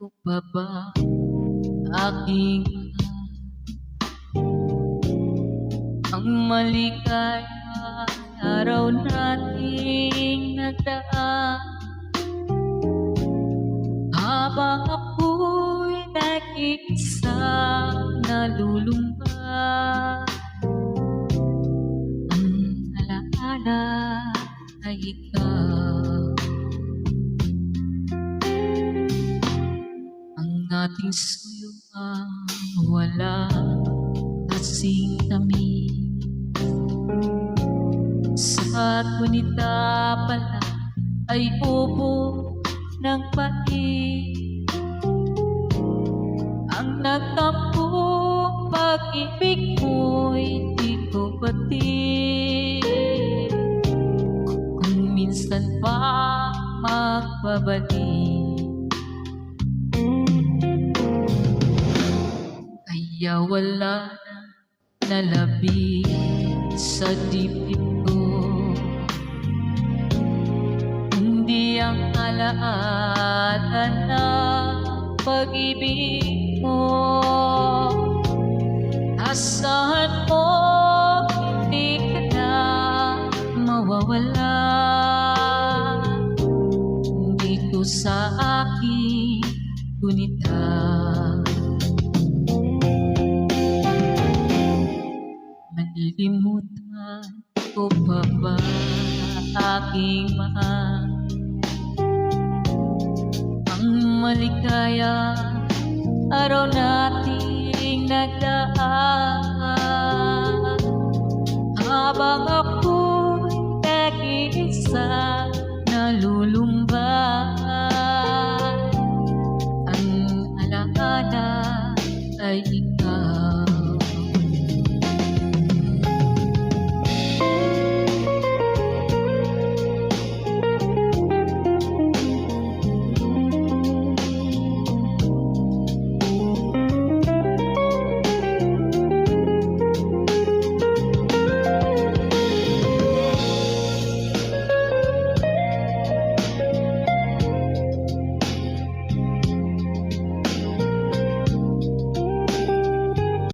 ko pa ba aking ang maligaya araw nating nagdaan habang ako'y nag-iisa nalulumba. Ang alaala ay ikaw, ang ating suyuan wala kasing tamis. Sa gunita pala ay ubo ng pait, ang nagtampong pag-ibig mo'y di ko batid. Kung minsan pa magbabalik, kaya wala na nalabi sa dibdib ko, hindi ang alaala ng pag-ibig mo. Asahan mo hindi ka na mawawala dito sa aking gunita. Malilimutan ko pa ba aking mahal ang maligaya araw nating nagdaan habang ako'y nag-iisa nalulumba. Ang alaala ay ikaw,